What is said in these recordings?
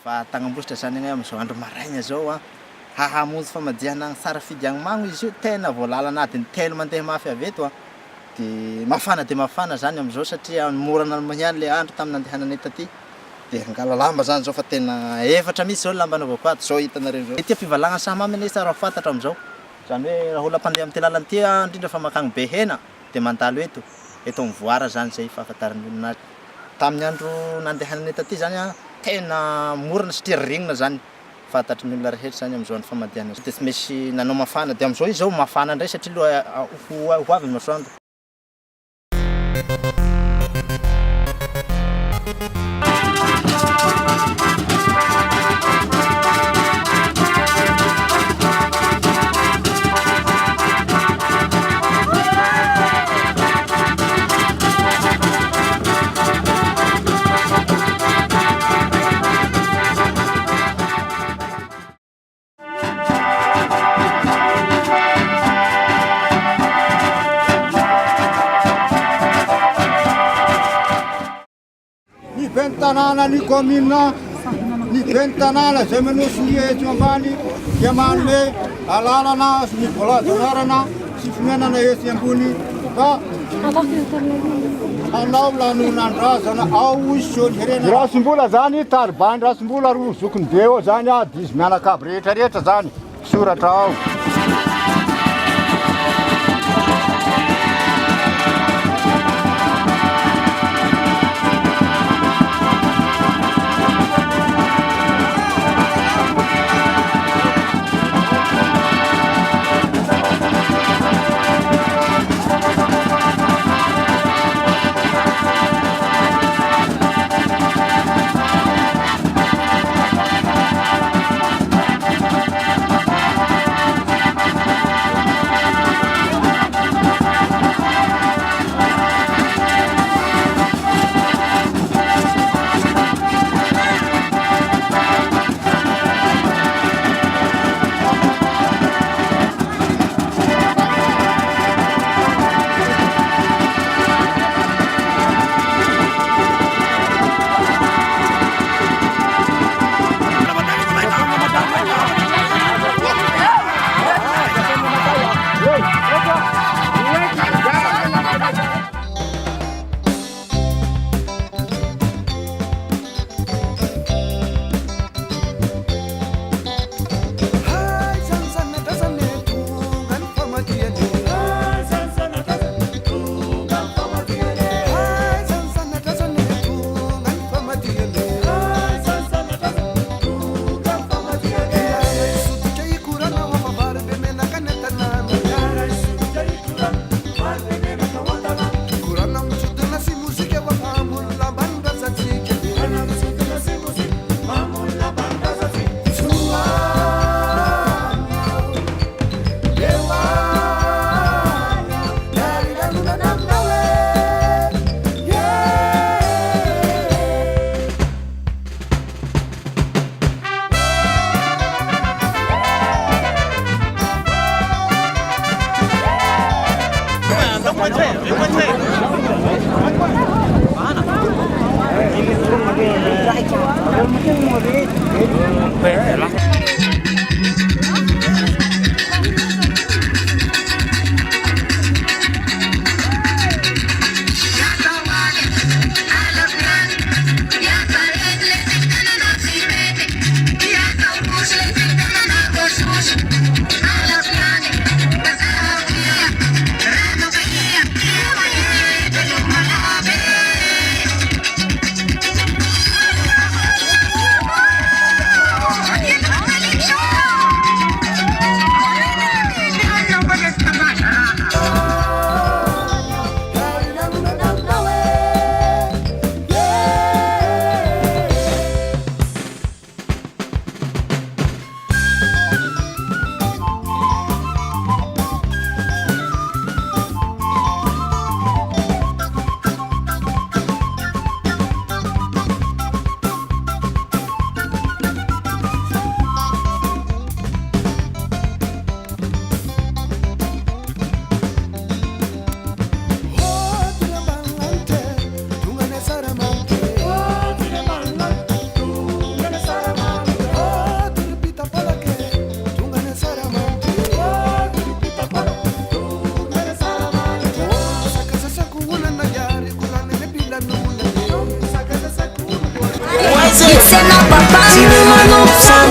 fa tagnamboatra zany agny am'zao andro maraigna zao a hahamonjy famadihana sara fidiagnomagno izy io tena voalalana adiny telo mandeha mafy avy eto a de mafana zany am'zao satria morana maniany le andro tamin'ny nandehananay taty de angala lamba zany zao fa tena efatra misy zao lamba anaovako ato zao hitanareo zao ity fivalagna samamy anay sara fantatra am'zao zany hoe raha olona mpandeha am'ty lalany ty a indrindra fa makagny be hena de mandalo eto mivoara zany zay fahafantarany olona tamin'ny andro nandehananay taty zany a tena morona satria rignina zany fantatry ny olona rehetra zany am'zao ny famadihana de tsy misy nanao mafana de am'zao izy zao mafana ndray satria loha ho avy ny masoandro. Tanàna ny commune ny ben'ny tanàna zay manosy ny eto ambany dia manome alalana sy ny voalazanarana sy fimenana ety ambony fa anao lanonandrazana ao izy so herena rasim-bola zany taribany rasim-bola ro zokony be eo zany a dizy mianakavy rehetrarehetra zany soratra ao.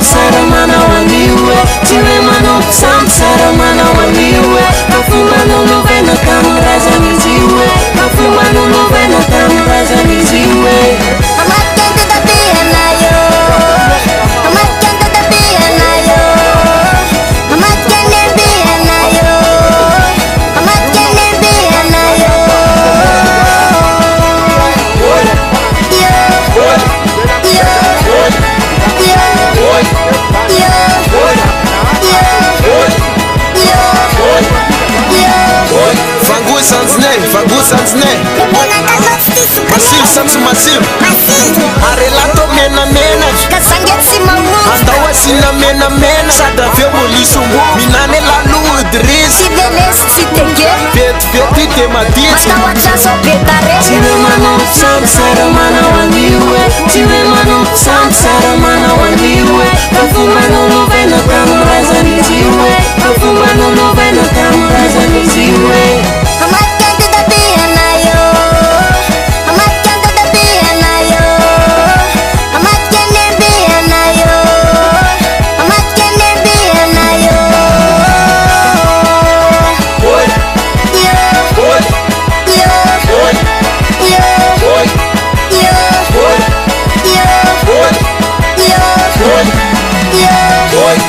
samsara manawaniwe tiwe mano samsara manawaniwe kafumano novena tamrazaniziwe kafumano novena tamrazaniziwe amatkan tetapihan ayo amatkan tetapihan ayo amatkan nembihan ayo amatkan nembihan ayo Fagusansne Massive samsu massive Arelato mena mena Andawa sina mena mena Sada vyo mulisumbu Minane la ludris Si beleza, si tege Veti te madis Mata wachaso petare Tiwe mano samsara mana waniwe Tiwe mano samsara mana waniwe Kafumano novena tamrazaniziwe Kafumano novena tamrazaniziwe amatkan tetapihan ayo amatkan tetapihan ayo amatkan nembihan ayo amatkan nembihan ayo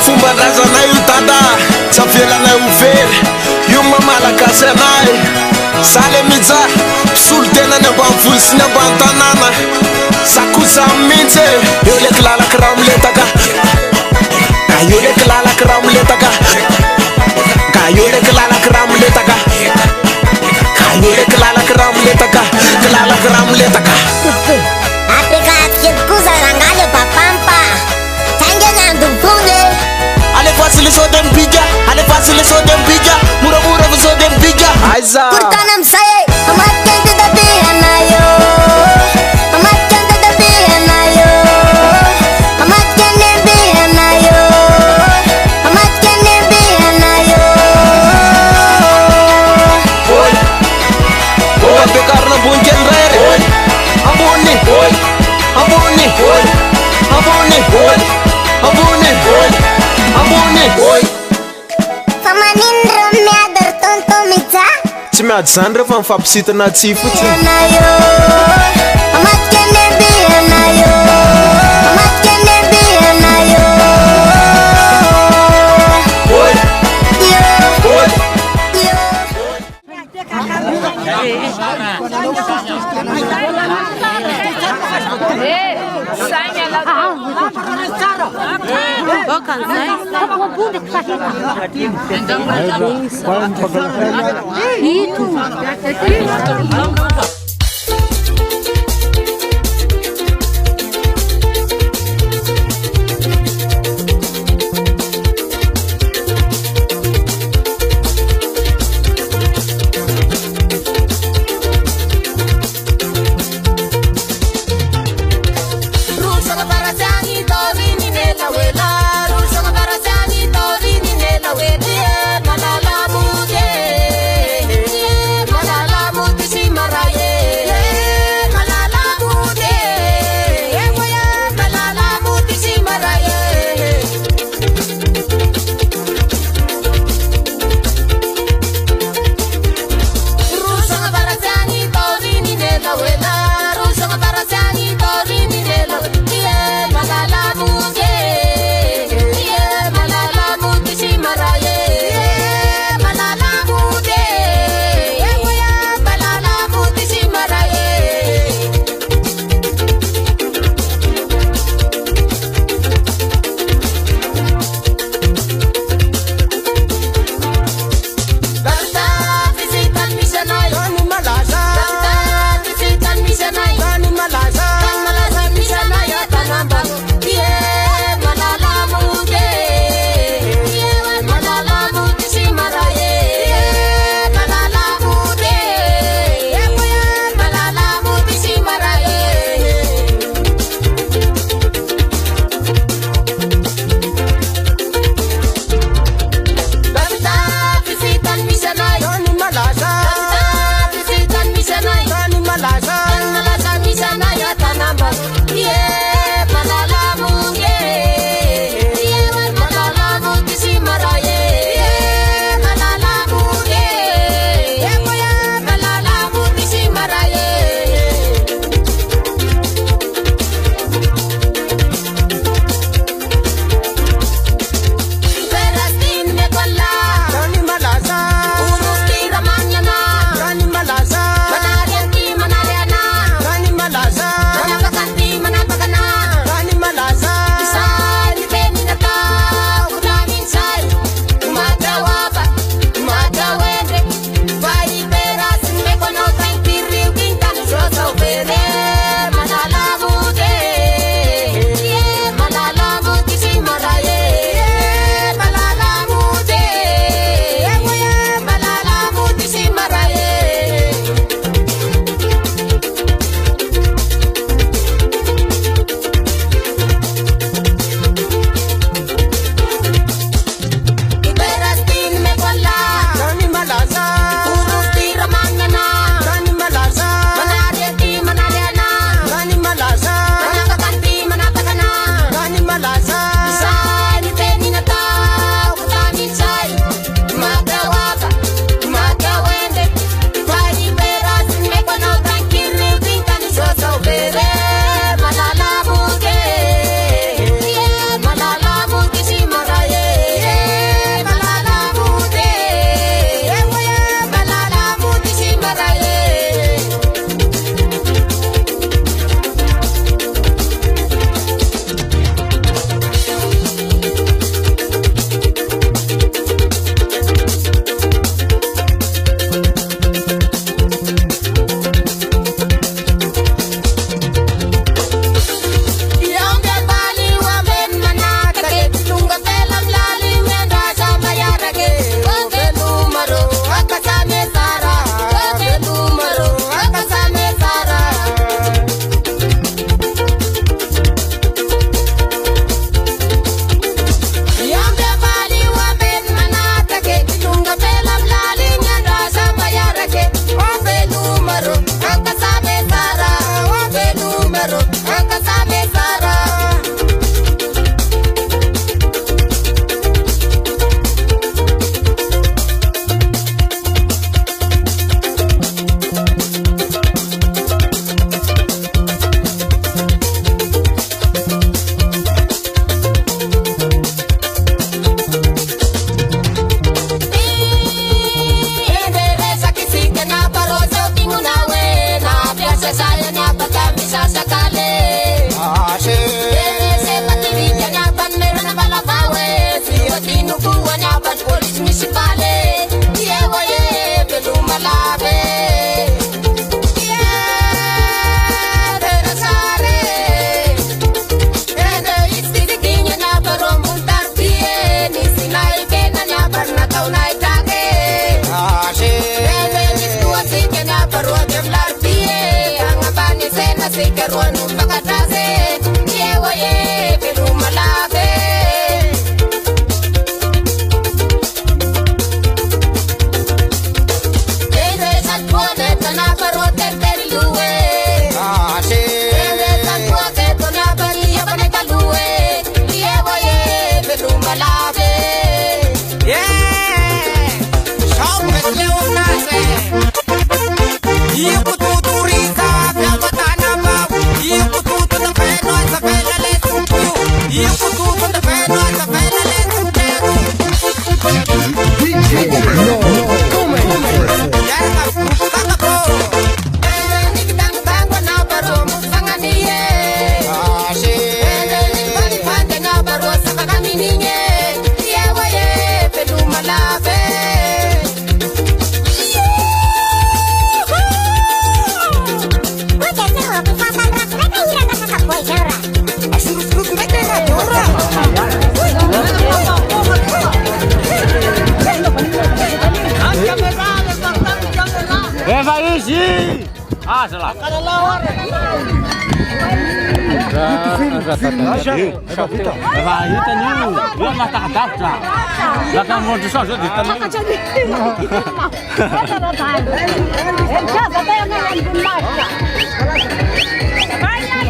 Fumba raza na yutada Safela na ufere Yuma malakasi anay Sale miza Sultena na banfuls na bantanana Sakusa minze Yole klala kramletaka Yole klala kramletaka Yole klala kramletaka Yole klala kramletaka Klala kramletaka Afrika atkietkuza rangale papampa Tangena ndupune Ale fasile so dem bija Ale fasile so dem bija Mura mura so dem bija Aiza Kurtana msaye amatkan tetapihan ayo amatkan tetapihan ayo amatkan nembihan ayo amatkan nembihan ayo Karena bunceng rere Ambuni Ambuni Ambuni Ambuni Ambuni Famanindro miadar tonto miza Tsy miady zany rehefa mifampisitana tsy fotsiny ayo amatkan nembihan ayo amatkan nembihan ayo Malala muti si maraye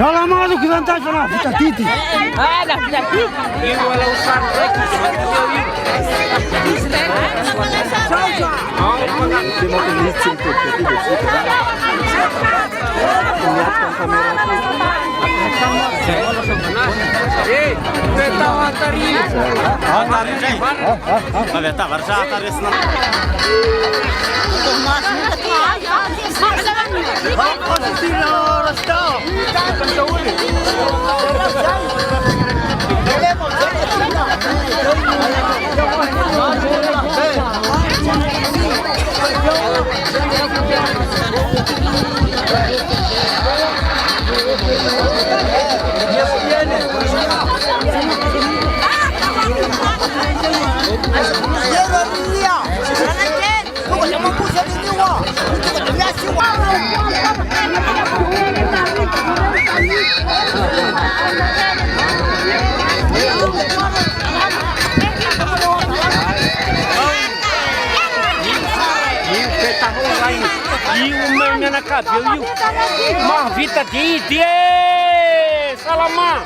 Salamado que vantagem lá, fica titi. Vita di Salama.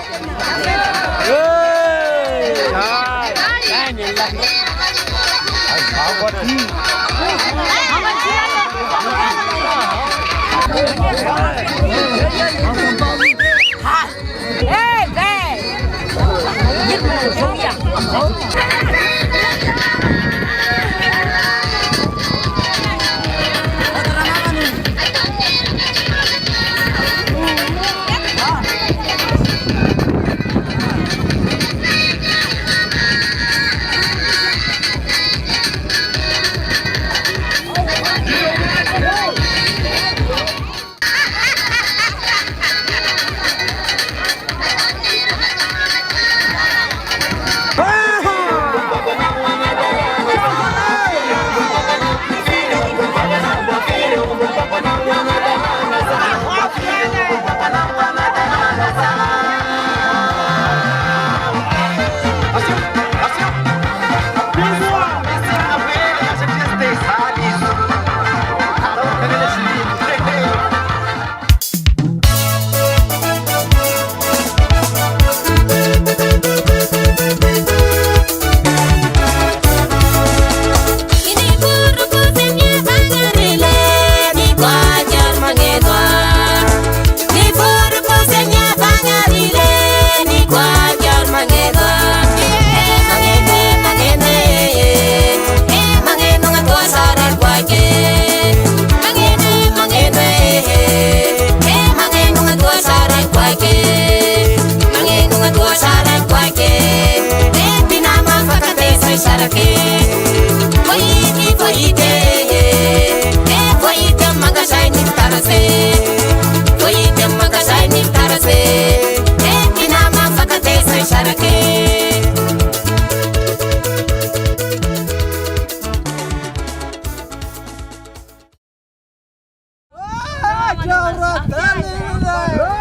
Jauh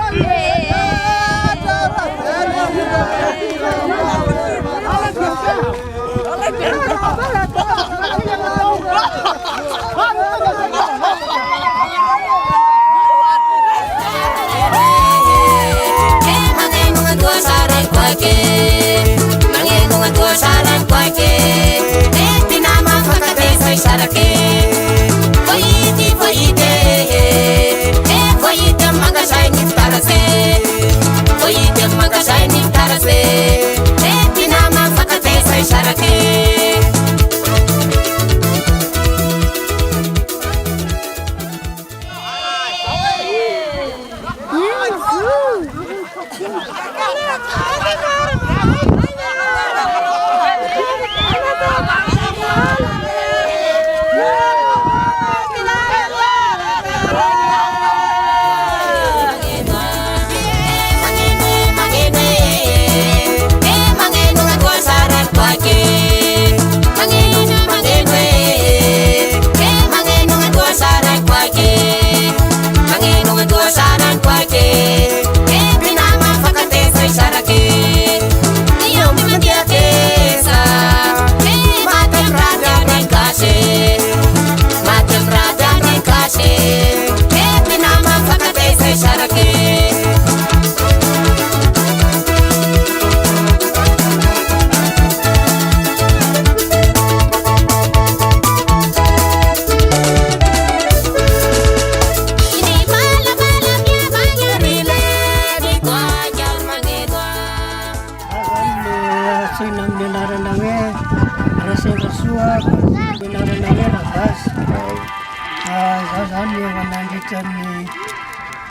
ny nandritra ny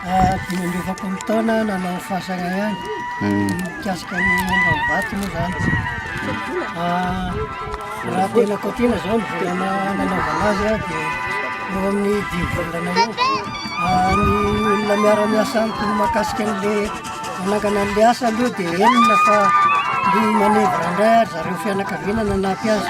5 taona nanao fasana ihany mikasika ny Ambahivato moa zany. Raha tena kotiana zao ny tena nanaovana azy dia eo amin'ny 10 volana eo. Ny olona miara-miasa amiko mahakasika an'ilay manangana an'ilay asa aloha dia enina fa ny manevra indray ary zareo fianakaviana nanampy azy.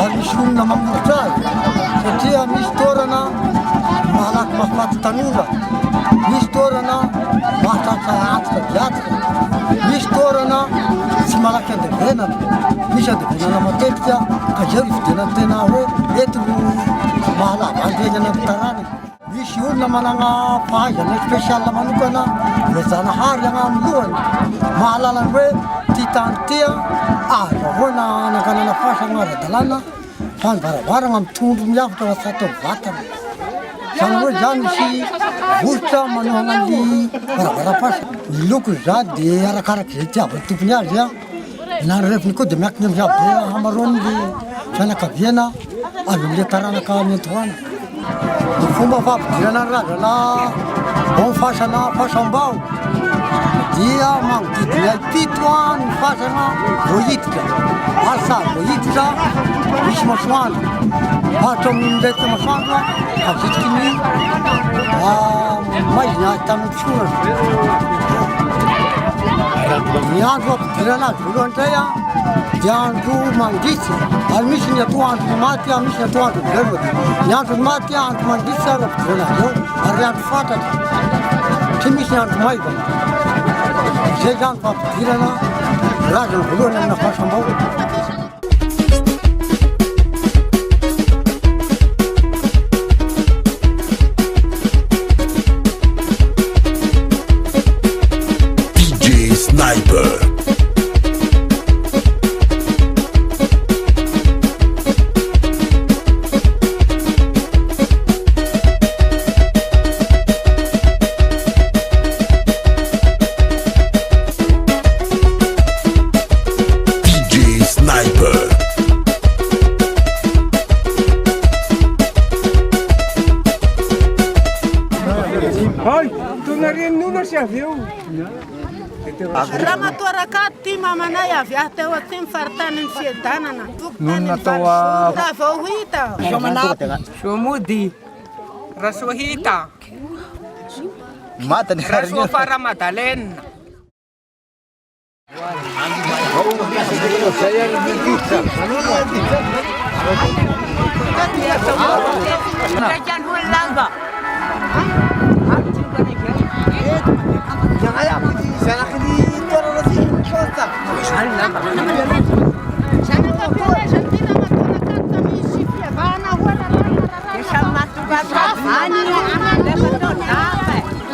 Ary misy olona mamoritra azy satria misy toerana malaky mahafaty tanora, misy toerana mahatratra atitra diatrika, misy toerana tsy malaky andevenana, misy andevenana matetika ka zay ividena tena hoe eto no mahalava andregnana amtarany. Misy olona manana fahaizana spesiala manokana mijanahary agnaminy lohany mahalalany hoe ty tany tia azo ahoana nanganana fasana ara-dalàna fa ny varavarana mitondro miavitra fa tsy atao vatana. Zany hoe zany misy vohitra manohana ny varavara-pasa. Ny lokony zany dia arakaraky izay tiavany tompony azy na ny refiny koa dia miankina miabe hamaroany le fianakaviana avy amin'ile taranaka miantohana. Ny fomba fampidirana ny razana ao fasana fasam-bao dia magnodidina 7 ny fasana voahiditra ary sary voahiditra misy masoandro mahatra amin'ny leta masoandro avitiky ny maizina azy tamin'ny soratra. Ny andro ampidirana azy voalohany indray dia andro mangitsy ary misy ny atoandro ny maty misy ny atoandro ny levody. Ny andro ny maty andro mangitsy ary ampidirana azy eo ary andro fantatra tsy misy ny andro maivana. Zay zany fampidirana razana voalohany amina fasam-bao. DJ Sniper. Raha matoraka ty mamanay avy ahy teo aty mifaritany ny fiadanana. Nono natao Raha vao hita. Somody, Rasohita, Matany Rasoa Faramadalena.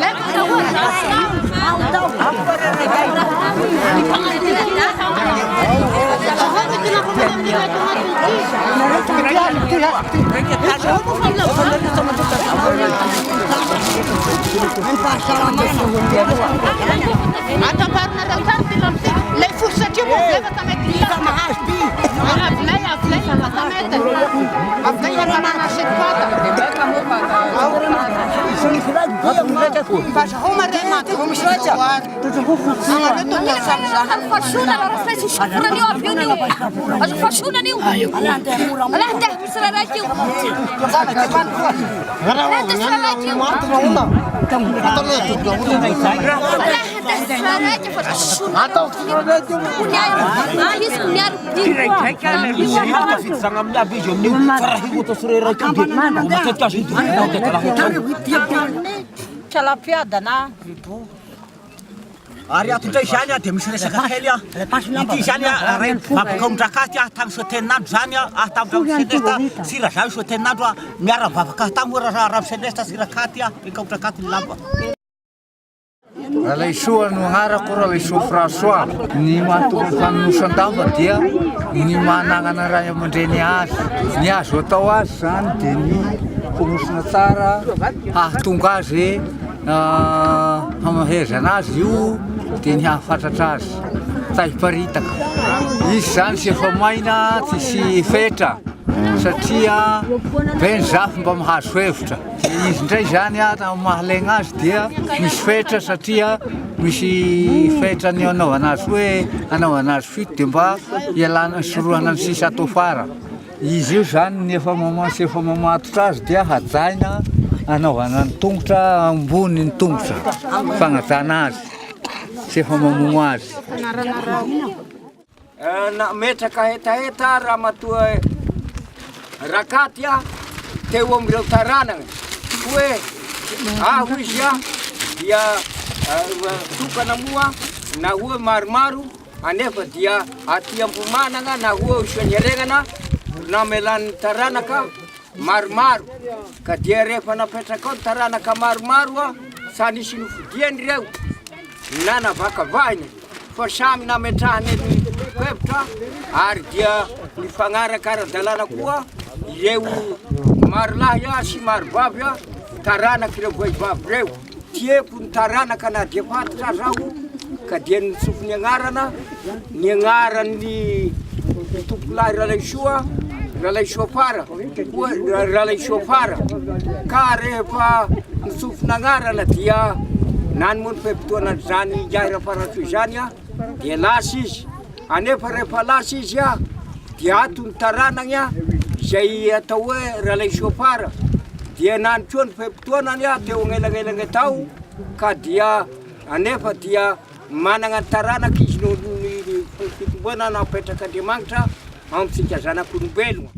Lepas Ataparina rakarty lamty. Lay fosy satria moa levaka mety avilay afaka mety. Avilay akamana setipata. Basy homa ray maty. Fasona raha fa sisofranio avy io nio. Azo fasona nio. Ala ndeha misy raha raiky io. Salapiadana. Ary ato indray zany dia misy resaka kely ity zany vavaka ondrakaty tagny soateninandro zany tamin'ny Raviselesta sira zany soateninandro miara vavaka tagny raha Raviselesta sirakaty eka ondrakaty ny lamba. Ralaisoa no agnarako Ralaisoa François. Ny mahatonga famonosan-damba dia ny mananana ray aman-dreny azy. Ny azo atao azy zany dia ny fonosana tsara hahatonga azy hamahezana azy io dia ny hahafatratra azy tahiparitaka. Izy zany sy efa maina tsy sy fetra satria beny zafy mba mahazo hevitra. Izy ndray zany mahalegna azy dia misy fetra satria misy fetra ny anaovana azy hoe anaovana azy fito dia mba ialana sorohana ny sisa atao fara. Izy io zany ny efa mamatotra azy dia hajaina anaovana ny tongotra ambony ny tongotra fagnajana azy sy efa mamono azy. Metraka hetaheta raha matoa rakaty teo amin'ireo taranana hoe aho izy dia tokana moa na hoe maromaro anefa dia aty ampomanana na hoe isan'eregnana namelan'ny taranaka maromaro ka dia rehefa napetraka ao taranaka maromaro sa nisy nofodiany ireo na navakavahiny fa samy nametrahany hevitra ary dia nifagnaraka ara-dalàna koa ireo marolahy sy marobavy taranaka ireo vehivavy ireo tieko ny taranaka na dia fantatra zaho ka dia nitsofo ny agnaran'ny tompolahy Ralaisoa fara Ralaisoa fara ka rehefa nitsofo ny agnarana dia nanomony fehimpotoana zany Jahira Farasoa zany dia lasa izy anefa rehefa lasa izy dia ato ny taranany izay atao hoe Ralaisoa fara dia nanitsoa ny fehimpotoanany teo agnelagnelagna tao ka dia anefa dia manana ny taranaka izy no ny fitomboana napetraka Andriamanitra amitsika zanak'olombelona.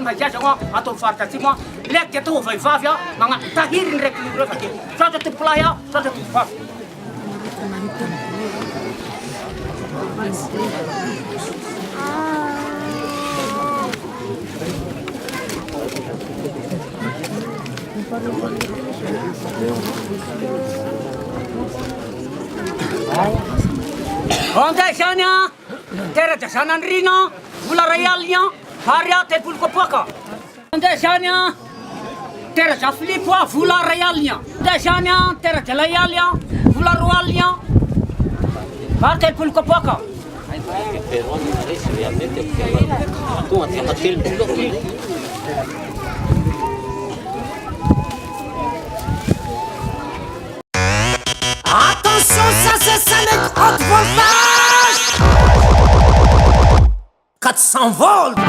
mahiazagna atao faritra atsimo leky atao vaivavy magna tahiry ndraiky rehefa ke satra tompolahy satra tompivavy Onde zany tera-drazana andrina vola ray aligna ary telopolo kapoaka. Onde zany tera-dra Filipo vola ray aligna. Onde zany tera-dra lay aligna vola roa aligna ary telopolo kapoaka. Attention, ça c'est ça les haute voltage 400 volts.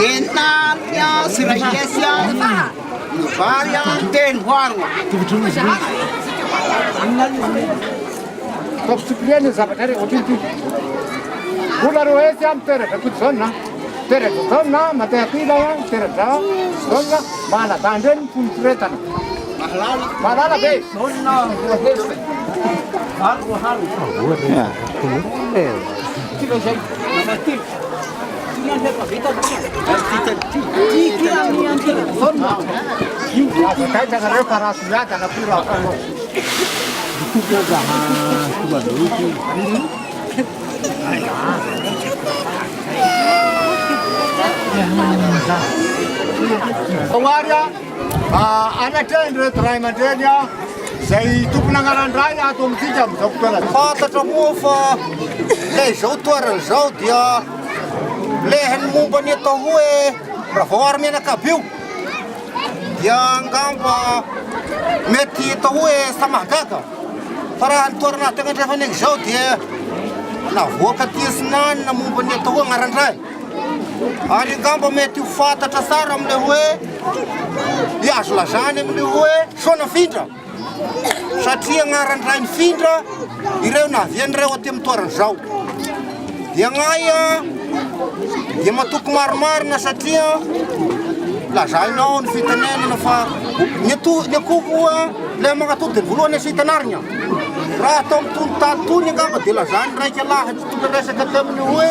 Enamnya Sirayesia Varian ten Warma Top Cipriani Zapateri Otinti Pula Roesia Tere Kutona Tere Kutona Matea Tere Sona Mana Tanden Pultretan Malala Bay Sona Haru Haru Tilo Jai Namatik Waria, anak cendera terai mandenya, saya itu penanganan raya atau mesti dokter. Kata termufa, le jauh tuar jauh dia, le hen mu bani tohue, raha vao ary menakabio dia angamba mety atao hoe samahagaga fa raha ny toerana tegna andrefany eny zao dia navoaka tiesinany na momba ny atao hoe agnarandray ary angamba mety ho fantatra tsara amile hoe azo lazany amile hoe soana findra satria agnarandray ny findra ireo navian'ireo aty amin'ny toerana zao dia agnaia dia matoky maromarina satria lazainao ny fitanenana fa ny akoho le magnatody ny voalohany asitanarigna raha atao mitony tatony angamba dia lazany raika lahatry tonga resaka taminy hoe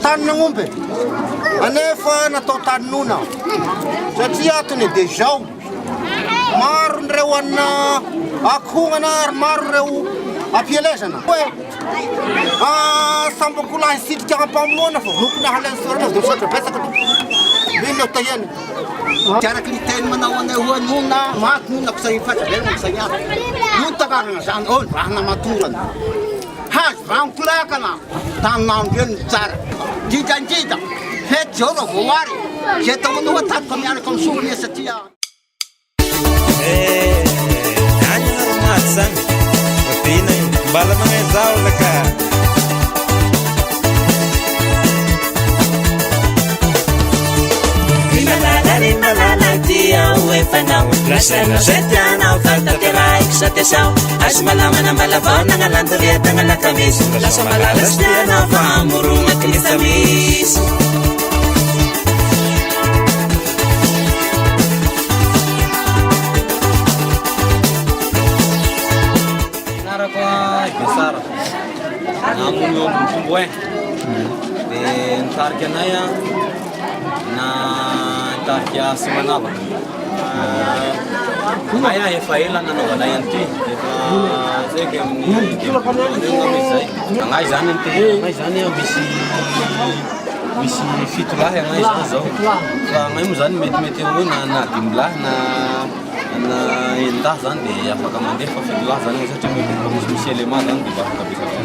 tanin'agn'omby anefa natao taninona satria atony dia zao maro nireo anina akohona ary maro reo ampielezana hoe sambako lahy sitrika ampamoana fa nokony ahalany sorana dia satra besaka mino taheny tiaraky ny teny manao anay hoe nona maty nona kusahifatra verina kusahiyata no takarana zany ony rahana matorana hazo vankolakana taninandreny tsara didandida hety zao raha voary zay taona hoe tatika miaraka amin'ny sorany satria any maty zany vina mbala magnezao laka Setianao tantaterai satesao As malamana malavana ngalandulieta ngalakamis Lasa malalas tianao famurunga kilitamis Nara kwa besar Namun yo bumbue Den tarkenaya na tarkia simanaba Maya efa ela nanaovana ihany ty efa zay amin'ny amizay agnay zany agnay zany misy fito lahy agnay zany zao fa agnay moa zany metimety eo hoe na dimy lahy na endahy zany dia afaka mandeha fa fito lahy zany satria mety misy élément zany dia afaka besaka